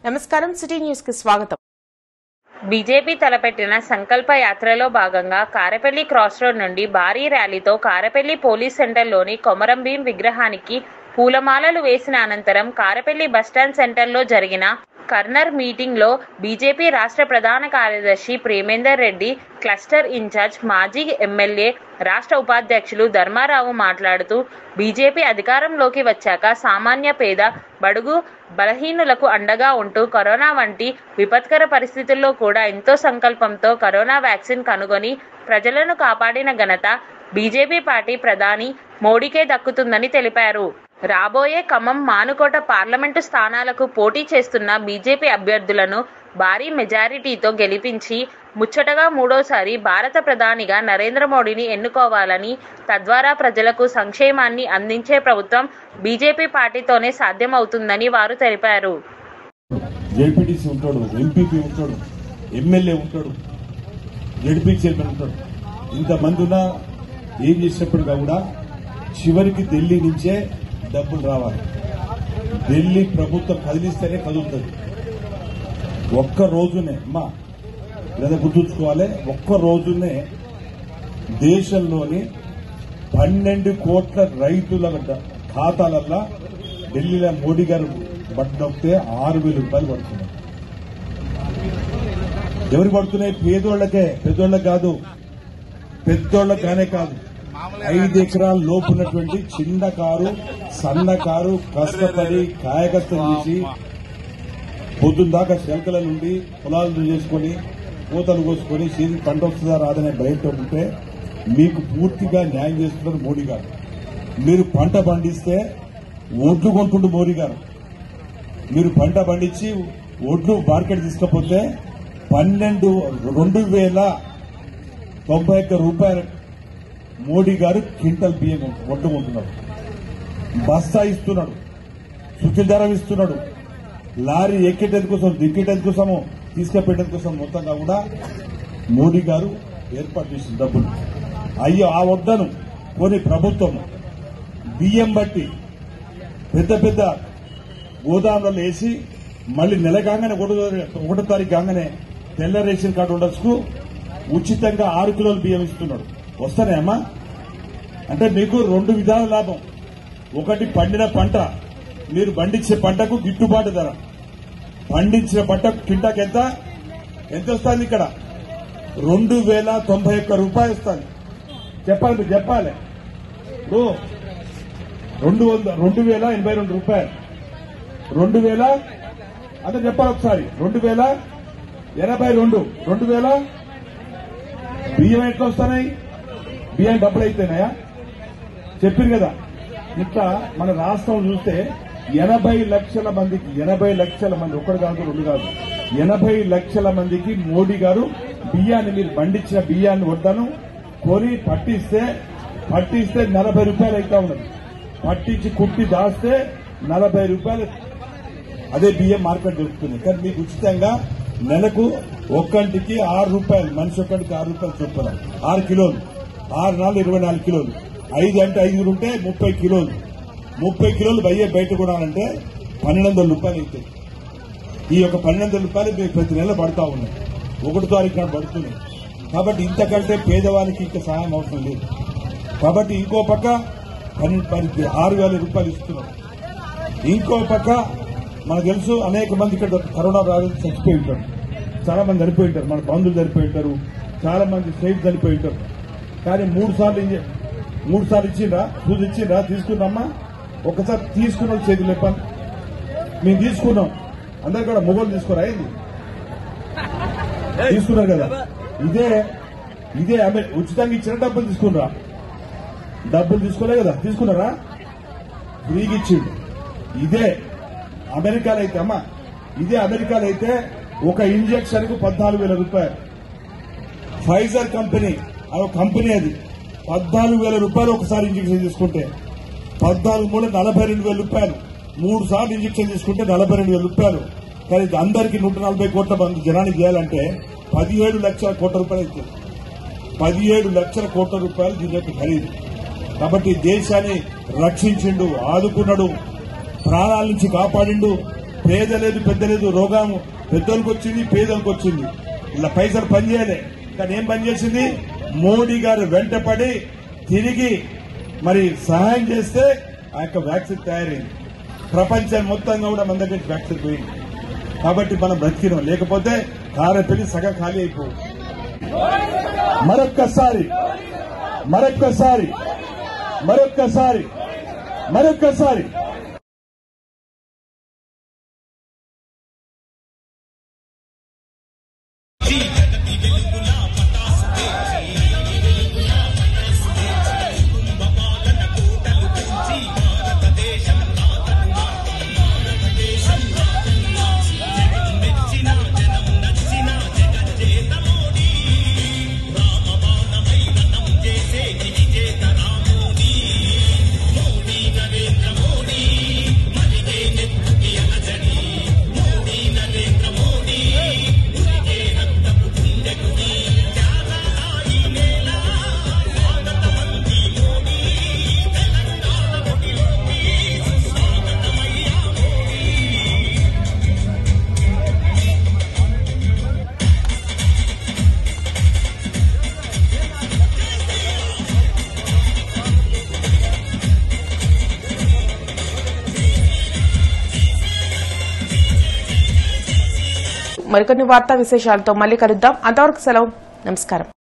నమస్కారం, city news కి స్వాగతం. బీజేపీ తలపెట్టిన సంకల్ప యాత్రలో భాగంగా కారెపల్లి క్రాస్ రోడ్ నుండి భారీ ర్యాలీతో కారెపల్లి పోలీస్ సెంటర్లోని కొమరం భీం విగ్రహానికి పూలమాలలు వేసిన అనంతరం కారెపల్లి బస్టాండ్ సెంటర్లో జరిగిన కర్నర్ మీటింగ్లో బీజేపీ రాష్ట్ర ప్రధాన కార్యదర్శి ప్రేమేందర్ రెడ్డి, క్లస్టర్ ఇన్ఛార్జ్ మాజీ ఎమ్మెల్యే, రాష్ట్ర ఉపాధ్యక్షులు ధర్మారావు మాట్లాడుతూ బీజేపీ అధికారంలోకి వచ్చాక సామాన్య పేద, బడుగు, బలహీనులకు అండగా ఉంటూ కరోనా వంటి విపత్కర పరిస్థితుల్లో కూడా ఎంతో సంకల్పంతో కరోనా వ్యాక్సిన్ కనుగొని ప్రజలను కాపాడిన ఘనత బీజేపీ పార్టీ ప్రధాని మోడీకే దక్కుతుందని తెలిపారు. రాబోయే ఖమ్మం, మానుకోట పార్లమెంటు స్థానాలకు పోటీ చేస్తున్న బీజేపీ అభ్యర్థులను భారీ మెజారిటీతో గెలిపించి ముచ్చటగా మూడోసారి భారత ప్రధానిగా నరేంద్ర మోడీని ఎన్నుకోవాలని, తద్వారా ప్రజలకు సంక్షేమాన్ని అందించే ప్రభుత్వం బీజేపీ పార్టీతోనే సాధ్యమవుతుందని వారు తెలిపారు. జేపీటీసీ ఉంటాడు, ఎంపీపీ ఉంటాడు, ఎమ్మెల్యే ఉంటాడు, జడ్పీ చైర్మన్ ఉంటాడు. ఇంతమంది ఉన్నా ఏం చేసినప్పుడు కూడా చివరికి ఢిల్లీ నుంచే డబ్బులు రావాలి. ఢిల్లీ ప్రభుత్వం కదిలిస్తేనే కదులుతుంది. ఒక్క రోజునే అమ్మా లేదా గుర్తుంచుకోవాలి, ఒక్క రోజునే దేశంలోని 12 కోట్ల రైతుల ఖాతాలల్లో ఢిల్లీలో మోడీ గారు బట్టనొక్కితే 6,000 రూపాయలు పడుతున్నాయి. ఎవరికి పడుతున్నాయి? పేదోళ్లకే. పెద్దోళ్ళకి కాదు, పెద్దోళ్ళకి కానే కాదు. 5 ఎకరాల లోపు ఉన్నటువంటి చిన్నకారు, సన్నకారు కష్టపడి కాయకష్టం చేసి పొద్దున్న దాకా శెలకల నుండి పొలాలు చేసుకుని కోతలు కోసుకొని సీజన్ పంట వస్తుందా రాదనే భయంతో ఉంటే మీకు పూర్తిగా న్యాయం చేస్తున్నారు మోడీ గారు. మీరు పంట పండిస్తే ఒడ్లు కొంటుండు మోడీ గారు. మీరు పంట పండించి ఒడ్లు మార్కెట్ తీసుకపోతే 2,091 రూపాయలు మోడీ గారు క్వింటల్ బియ్యం వండుకుంటున్నాడు. బస్తా ఇస్తున్నాడు, సుచిధరం ఇస్తున్నాడు. లారీ ఎక్కేటది కోసం, దిక్కేటది కోసము, తీసుకెళ్లేటది కోసం మొత్తంగా కూడా మోడీ గారు ఏర్పాటు చేసిన డబ్బులు. అయ్యో ఆ వడ్డను కొని ప్రభుత్వం బియ్యం బట్టి పెద్ద పెద్ద గోదాములలో వేసి మళ్లీ నెల కాగానే 1వ తారీఖు కాగానే తెల్ల రేషన్ కార్డు ఉండొచ్చుకు ఉచితంగా 6 కిలోల బియ్యం ఇస్తున్నాడు. వస్తానేమ్మా అంటే మీకు 2 విధాల లాభం. ఒకటి, పండిన పంట, మీరు పండించే పంటకు గిట్టుబాటు ధర. పండించిన పంట కింటాకి ఎంత వస్తుంది? ఇక్కడ 2,091 రూపాయలు వస్తుంది. చెప్పాలి, మీరు చెప్పాలి. ఇప్పుడు 2,082 రూపాయలు, 2,000 అంటే చెప్పాలి ఒకసారి. 2,082, 2,000 బియ్యం ఎట్లా వస్తున్నాయి? బియ్యం డబ్బులు అయితేనాయా? చెప్పింది కదా. ఇట్లా మన రాష్ట్రం చూస్తే 80 లక్షల మందికి, 80 లక్షల మంది, ఒకటి కాదు, 2 కాదు, 80 లక్షల మందికి మోడీ గారు బియ్యాన్ని, మీరు పండించిన బియ్యాన్ని వడ్డను కొని పట్టిస్తే 40 రూపాయలు అవుతా ఉన్నది. పట్టించి కుట్టి దాస్తే 40 రూపాయలు అదే బియ్యం మార్కెట్ దొరుకుతుంది. కానీ మీకు ఉచితంగా నెలకు ఒక్కంటికి 6 రూపాయలు, మనిషి ఒక్కటికి 6 రూపాయలు చొప్పున 6 కిలోలు, 6 నాలుగు 24 కిలోలు, 5 అంటే 5 ఉంటే 30 కిలోలు. 30 కిలోలు బయట కొనాలంటే 1,200 రూపాయలు అవుతాయి. ఈ యొక్క 1,200 రూపాయలు మీకు ప్రతి నెల పడతా ఉన్నాయి. 1వ తారీఖు నాడు పడుతున్నాయి. కాబట్టి ఇంతకంటే పేదవానికి ఇంకా సహాయం అవసరం లేదు. కాబట్టి ఇంకో పక్క 6,000 రూపాయలు ఇస్తున్నాం. ఇంకో పక్క మనకు తెలుసు అనేక మంది ఇక్కడ కరోనా వ్యాధి చచ్చిపోయి ఉంటారు. చాలా మంది చనిపోయి ఉంటారు, మన బంధువులు చనిపోయి ఉంటారు, చాలా మంది స్నేహితులు చనిపోయి ఉంటారు. కానీ 3 సార్లు ఇచ్చిండ్రా, సూది ఇచ్చిండ్రా, తీసుకున్నామా? ఒకసారి తీసుకున్న చేతులు చెప్పండి. మేము తీసుకున్నాం. అందరు కూడా మొగోళ్ళు తీసుకోరా? ఏంది తీసుకున్నారు కదా. ఇదే ఉచితంగా ఇచ్చిన డబ్బులు తీసుకున్నారా? డబ్బులు తీసుకోలే కదా, తీసుకున్నారా? ఫ్రీగా ఇచ్చిండు. ఇదే అమెరికాలో అయితే అమ్మా, ఇదే అమెరికాలో అయితే ఒక ఇంజక్షన్ కు 14,000 రూపాయలు. ఫైజర్ కంపెనీ, అదొక కంపెనీ, అది 14,000 రూపాయలు ఒకసారి ఇంజక్షన్ తీసుకుంటే. 14 మూడు 42,000 రూపాయలు. 3 సార్లు ఇంజక్షన్ తీసుకుంటే 42,000 రూపాయలు. కానీ అందరికీ 140 కోట్ల మంది జనానికి చేయాలంటే 17 లక్షల కోట్ల రూపాయలు అవుతుంది. 17 లక్షల కోట్ల రూపాయలు దీని యొక్క ఖరీదు. కాబట్టి దేశాన్ని రక్షించిండు, ఆదుకున్నాడు, ప్రాణాల నుంచి కాపాడిండు. పేద లేదు పెద్ద లేదు, రోగం పెద్దోళ్ళకి వచ్చింది, పేదలకు వచ్చింది. ఇలా పైసలు పనిచేయలే, కానీ ఏం పనిచేసింది? మోడీ గారు వెంటపడి తిరిగి మరి సహాయం చేస్తే ఆ యొక్క వ్యాక్సిన్ తయారైంది. ప్రపంచం మొత్తంగా కూడా మన దగ్గర వ్యాక్సిన్ పోయింది. కాబట్టి మనం బ్రతికినాం, లేకపోతే కారపల్లి సగం ఖాళీ అయిపోయింది. మరొక్కసారి మరొక్కసారి మరొక్కసారి మరొక్కసారి మరికొన్ని వార్తా విశేషాలతో మళ్ళీ కలుద్దాం. అంతవరకు సెలవు. నమస్కారం.